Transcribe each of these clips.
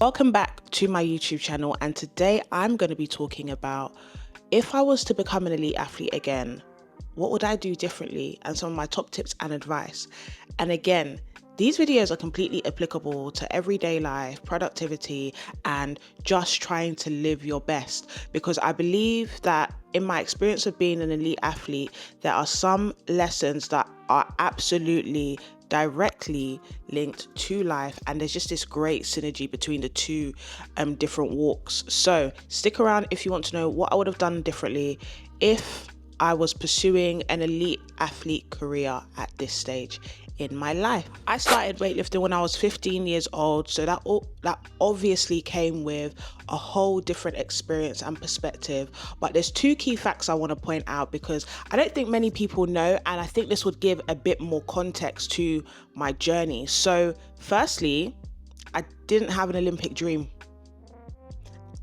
Welcome back to my YouTube channel, and today I'm going to be talking about if I was to become an elite athlete again, what would I do differently, and some of my top tips and advice. And again, these videos are completely applicable to everyday life, productivity, and just trying to live your best, because I believe that in my experience of being an elite athlete, there are some lessons that are absolutely directly linked to life, and there's just this great synergy between the two different walks. So stick around if you want to know what I would have done differently if I was pursuing an elite athlete career at this stage in my life. I started weightlifting when I was 15 years old, so that obviously came with a whole different experience and perspective. But there's two key facts I want to point out, because I don't think many people know, and I think this would give a bit more context to my journey. So firstly, I didn't have an Olympic dream.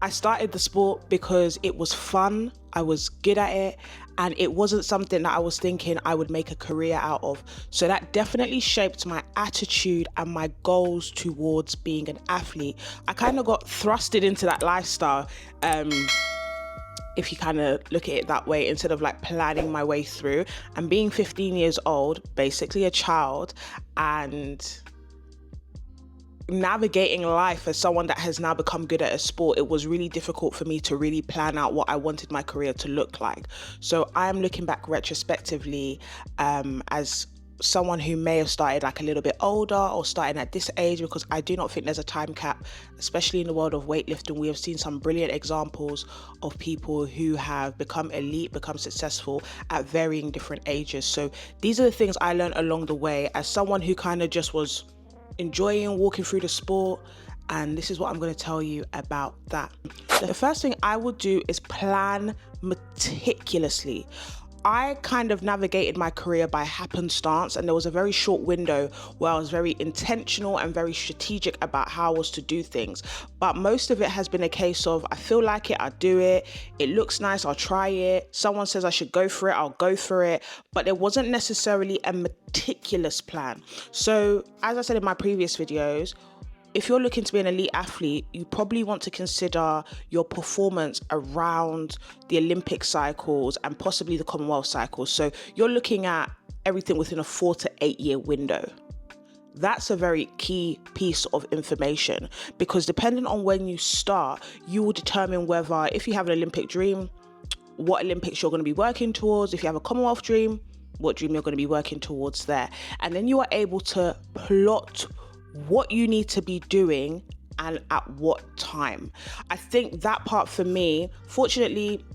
I started the sport because it was fun, I was good at it, and it wasn't something that I was thinking I would make a career out of. So that definitely shaped my attitude and my goals towards being an athlete. I kind of got thrusted into that lifestyle, if you kind of look at it that way, instead of like planning my way through. And being 15 years old, basically a child, and navigating life as someone that has now become good at a sport, it was really difficult for me to really plan out what I wanted my career to look like. So I am looking back retrospectively as someone who may have started like a little bit older or starting at this age, because I do not think there's a time cap, especially in the world of weightlifting. We have seen some brilliant examples of people who have become elite, become successful at varying different ages. So these are the things I learned along the way as someone who kind of just was enjoying walking through the sport, and this is what I'm going to tell you about that. The first thing I would do is plan meticulously. I kind of navigated my career by happenstance, and there was a very short window where I was very intentional and very strategic about how I was to do things. But most of it has been a case of, I feel like it, I do it. It looks nice, I'll try it. Someone says I should go for it, I'll go for it. But there wasn't necessarily a meticulous plan. So as I said in my previous videos, if you're looking to be an elite athlete, you probably want to consider your performance around the Olympic cycles and possibly the Commonwealth cycles. So you're looking at everything within a 4 to 8 year window. That's a very key piece of information, because depending on when you start, you will determine whether, if you have an Olympic dream, what Olympics you're going to be working towards. If you have a Commonwealth dream, what dream you're going to be working towards there. And then you are able to plot what you need to be doing and at what time. I think that part for me, fortunately,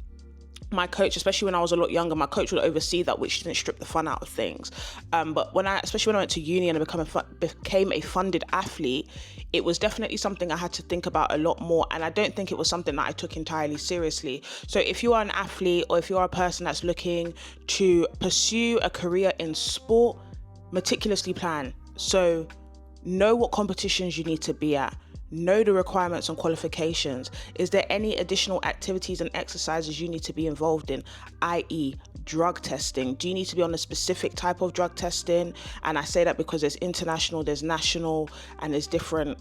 my coach, especially when I was a lot younger, my coach would oversee that, which didn't strip the fun out of things. But especially when I went to uni and I became a funded athlete, it was definitely something I had to think about a lot more. And I don't think it was something that I took entirely seriously. So if you are an athlete, or if you are a person that's looking to pursue a career in sport, meticulously plan. So know what competitions you need to be at. Know the requirements and qualifications. Is there any additional activities and exercises you need to be involved in, i.e. drug testing? Do you need to be on a specific type of drug testing? And I say that because there's international, there's national, and there's different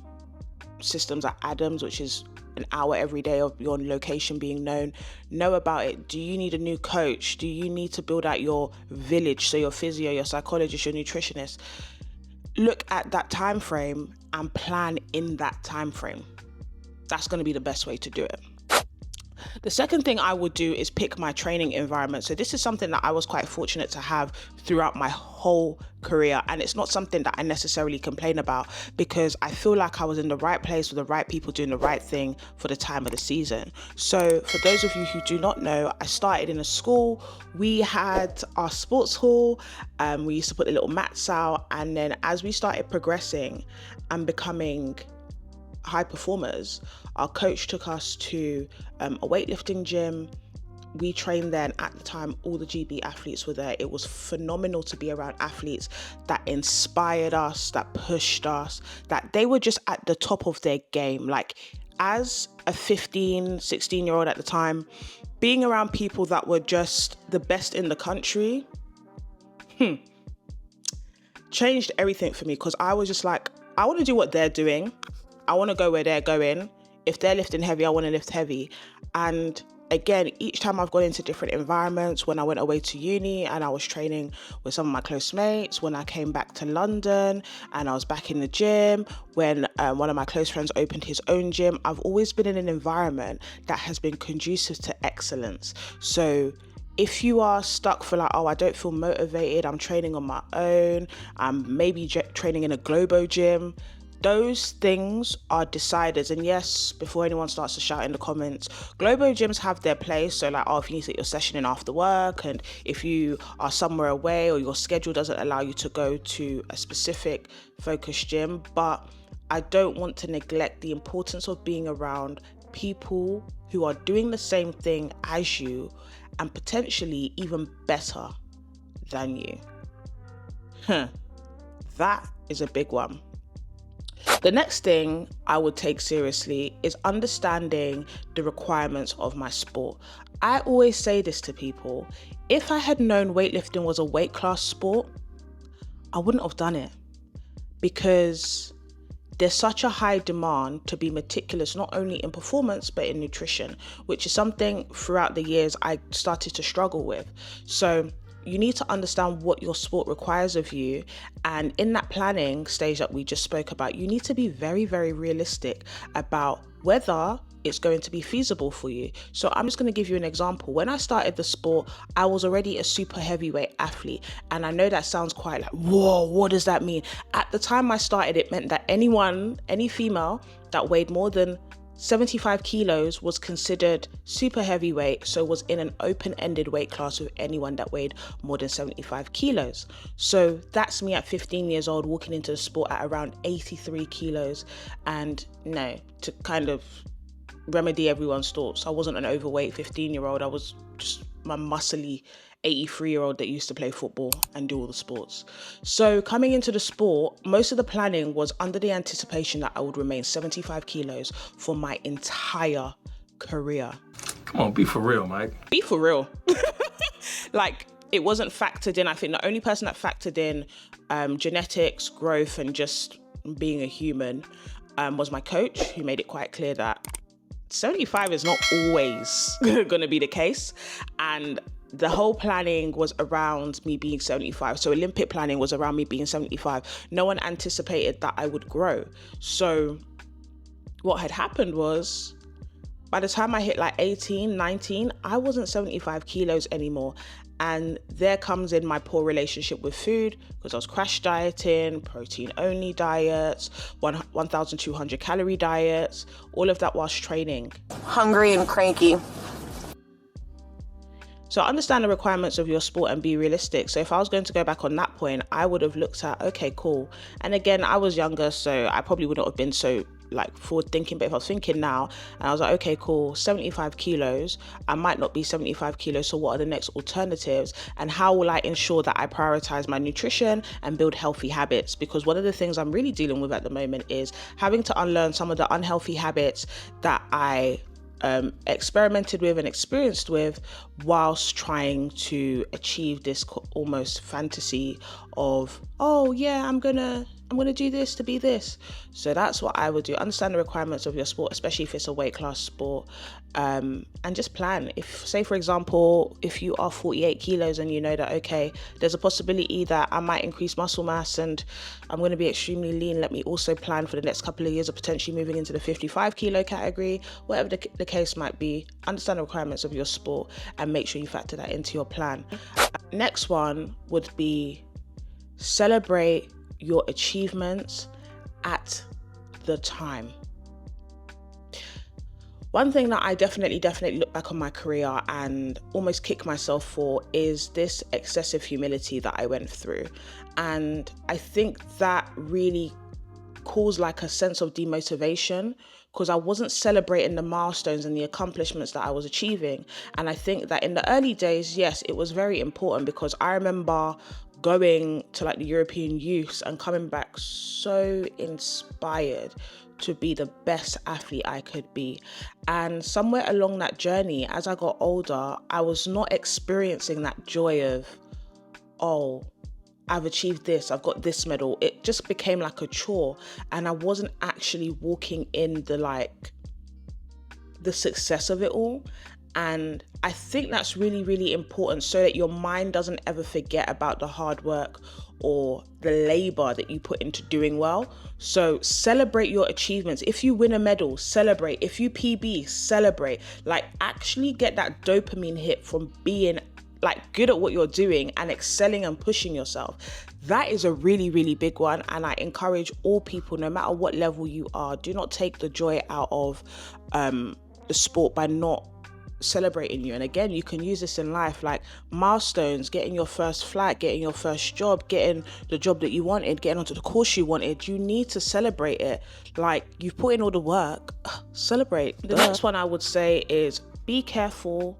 systems like ADAMS, which is an hour every day of your location being known. Know about it. Do you need a new coach? Do you need to build out your village? So your physio, your psychologist, your nutritionist. Look at that time frame and plan in that time frame. That's going to be the best way to do it. The second thing I would do is pick my training environment. So this is something that I was quite fortunate to have throughout my whole career, and it's not something that I necessarily complain about, because I feel like I was in the right place with the right people doing the right thing for the time of the season. So for those of you who do not know, I started in a school. We had our sports hall, we used to put the little mats out, and then as we started progressing and becoming high performers, our coach took us to a weightlifting gym. We trained there, and at the time all the GB athletes were there. It was phenomenal to be around athletes that inspired us, that pushed us, that they were just at the top of their game. Like, as a 15, 16-year-old at the time, being around people that were just the best in the country changed everything for me, because I was just like, I want to do what they're doing. I want to go where they're going. If they're lifting heavy, I want to lift heavy. And again, each time I've gone into different environments, when I went away to uni and I was training with some of my close mates, when I came back to London and I was back in the gym, when one of my close friends opened his own gym, I've always been in an environment that has been conducive to excellence. So if you are stuck for like, oh, I don't feel motivated, I'm training on my own, I'm maybe training in a Globo gym, those things are deciders. And yes, before anyone starts to shout in the comments, Globo gyms have their place. So like, oh, if you need to get your session in after work, and if you are somewhere away or your schedule doesn't allow you to go to a specific focused gym. But I don't want to neglect the importance of being around people who are doing the same thing as you and potentially even better than you. That is a big one. The next thing I would take seriously is understanding the requirements of my sport. I always say this to people: if I had known weightlifting was a weight class sport, I wouldn't have done it, because there's such a high demand to be meticulous, not only in performance, but in nutrition, which is something throughout the years I started to struggle with. So you need to understand what your sport requires of you. And in that planning stage that we just spoke about, you need to be very, very realistic about whether it's going to be feasible for you. So I'm just going to give you an example. When I started the sport, I was already a super heavyweight athlete. And I know that sounds quite like, whoa, what does that mean? At the time I started, it meant that any female that weighed more than 75 kilos was considered super heavyweight, so was in an open-ended weight class with anyone that weighed more than 75 kilos. So that's me at 15 years old walking into the sport at around 83 kilos. And no, to kind of remedy everyone's thoughts, I wasn't an overweight 15-year-old. I was just my muscly 83-year-old that used to play football and do all the sports. So coming into the sport, most of the planning was under the anticipation that I would remain 75 kilos for my entire career. Come on, be for real, Mike. Be for real. Like, it wasn't factored in. I think the only person that factored in genetics, growth, and just being a human was my coach, who made it quite clear that 75 is not always going to be the case. And the whole planning was around me being 75. So Olympic planning was around me being 75. No one anticipated that I would grow. So what had happened was, by the time I hit like 18, 19, I wasn't 75 kilos anymore. And there comes in my poor relationship with food, because I was crash dieting, protein only diets, 1,200 calorie diets, all of that whilst training. Hungry and cranky. So understand the requirements of your sport and be realistic. So if I was going to go back on that point, I would have looked at, okay, cool. And again, I was younger, so I probably wouldn't have been so like forward thinking, but if I was thinking now and I was like, okay, cool, 75 kilos, I might not be 75 kilos. So what are the next alternatives? And how will I ensure that I prioritize my nutrition and build healthy habits? Because one of the things I'm really dealing with at the moment is having to unlearn some of the unhealthy habits that I experimented with and experienced with whilst trying to achieve this almost fantasy of, oh yeah, I'm gonna do this to be this. So that's what I would do. Understand the requirements of your sport, especially if it's a weight class sport, and just plan. If, say for example, if you are 48 kilos and you know that, okay, there's a possibility that I might increase muscle mass and I'm going to be extremely lean, let me also plan for the next couple of years of potentially moving into the 55 kilo category, whatever the case might be. Understand the requirements of your sport and make sure you factor that into your plan. Next one would be celebrate your achievements at the time. One thing that I definitely look back on my career and almost kick myself for is this excessive humility that I went through. And I think that really caused like a sense of demotivation, because I wasn't celebrating the milestones and the accomplishments that I was achieving. And I think that in the early days, yes, it was very important, because I remember going to like the European youths and coming back so inspired to be the best athlete I could be. And somewhere along that journey, as I got older, I was not experiencing that joy of, oh, I've achieved this, I've got this medal. It just became like a chore, and I wasn't actually walking in the success of it all. And I think that's really, really important, so that your mind doesn't ever forget about the hard work or the labor that you put into doing well. So celebrate your achievements. If you win a medal, celebrate. If you PB, celebrate. Like, actually get that dopamine hit from being like good at what you're doing and excelling and pushing yourself. That is a really, really big one. And I encourage all people, no matter what level you are, do not take the joy out of the sport by not celebrating you. And again, you can use this in life, like milestones, getting your first flight, getting your first job, getting the job that you wanted, getting onto the course you wanted. You need to celebrate it. Like, you've put in all the work, celebrate. The next one I would say is be careful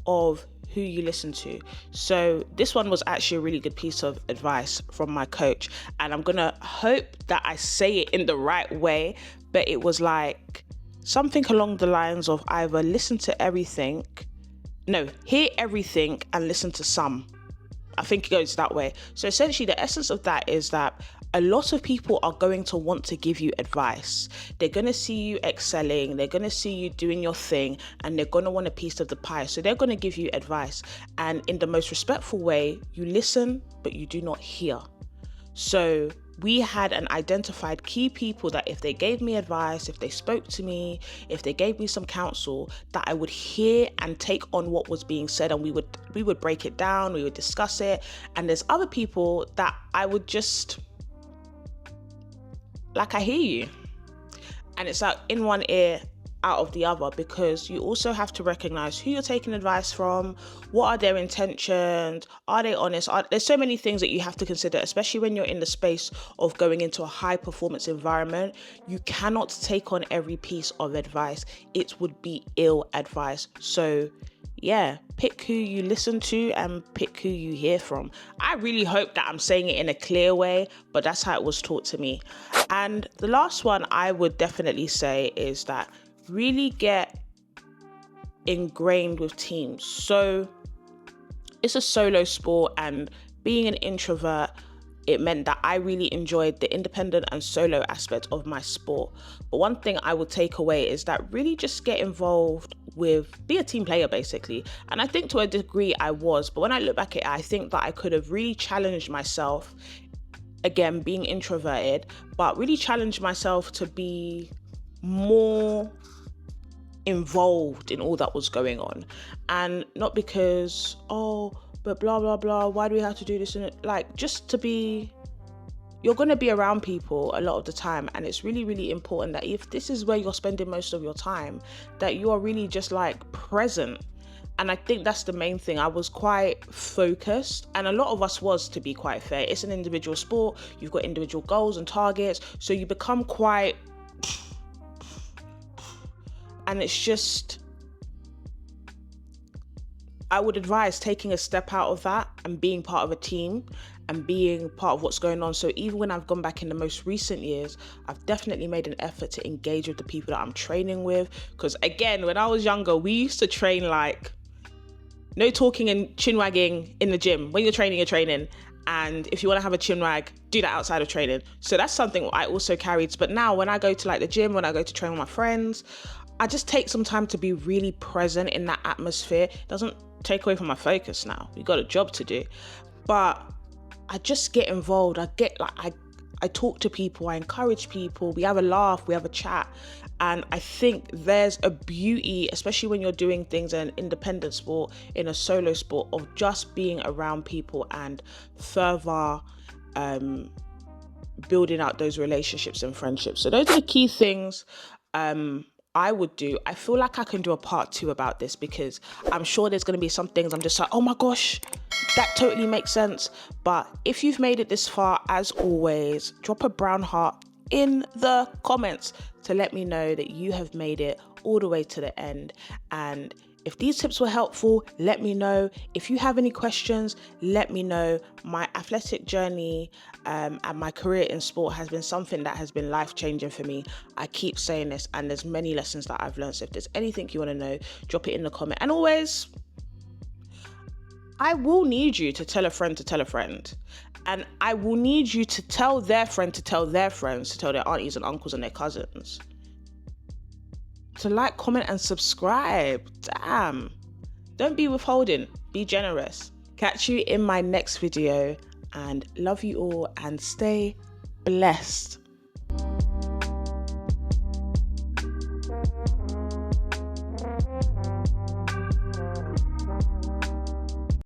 of who you listen to. So this one was actually a really good piece of advice from my coach, and I'm gonna hope that I say it in the right way, but it was like something along the lines of either hear everything and listen to some. I think it goes that way. So essentially the essence of that is that a lot of people are going to want to give you advice. They're going to see you excelling, they're going to see you doing your thing, and they're going to want a piece of the pie. So they're going to give you advice. And in the most respectful way, you listen, but you do not hear. So we had an identified key people that if they gave me advice, if they spoke to me, if they gave me some counsel, that I would hear and take on what was being said, and we would break it down, we would discuss it. And there's other people that I would just, like, I hear you, and it's like in one ear, out of the other, because you also have to recognize who you're taking advice from, what are their intentions, are they honest, there's so many things that you have to consider, especially when you're in the space of going into a high performance environment. You cannot take on every piece of advice. It would be ill advice. So yeah, pick who you listen to and pick who you hear from. I really hope that I'm saying it in a clear way, but that's how it was taught to me. And the last one I would definitely say is that really get ingrained with teams. So it's a solo sport, and being an introvert, it meant that I really enjoyed the independent and solo aspect of my sport. But one thing I would take away is that really just get involved be a team player basically. And I think to a degree I was, but when I look back at it, I think that I could have really challenged myself, again, being introverted, but really challenged myself to be more involved in all that was going on. And not because, but blah blah blah, why do we have to do this? And like, just to be, you're going to be around people a lot of the time, and it's really, really important that if this is where you're spending most of your time, that you are really just like present. And I think that's the main thing. I was quite focused, and a lot of us was, to be quite fair. It's an individual sport, you've got individual goals and targets, so you become quite, and it's just, I would advise taking a step out of that and being part of a team and being part of what's going on. So even when I've gone back in the most recent years, I've definitely made an effort to engage with the people that I'm training with. Because again, when I was younger, we used to train like, no talking and chin wagging in the gym. When you're training, you're training. And if you want to have a chin wag, do that outside of training. So that's something I also carried. But now when I go to like the gym, when I go to train with my friends, I just take some time to be really present in that atmosphere. It doesn't take away from my focus now. We got a job to do. But I just get involved. I talk to people, I encourage people, we have a laugh, we have a chat. And I think there's a beauty, especially when you're doing things in an independent sport, in a solo sport, of just being around people and further building out those relationships and friendships. So those are the key things I would do. I feel like I can do a part 2 about this, because I'm sure there's going to be some things I'm just like, oh my gosh, that totally makes sense. But if you've made it this far, as always, drop a brown heart in the comments to let me know that you have made it all the way to the end. And if these tips were helpful, let me know. If you have any questions, let me know. My athletic journey and my career in sport has been something that has been life-changing for me. I keep saying this, and there's many lessons that I've learned. So if there's anything you want to know, drop it in the comment. And always, I will need you to tell a friend to tell a friend. And I will need you to tell their friend to tell their friends, to tell their aunties and uncles and their cousins. To like, comment, and subscribe. Damn. Don't be withholding. Be generous. Catch you in my next video, and love you all and stay blessed.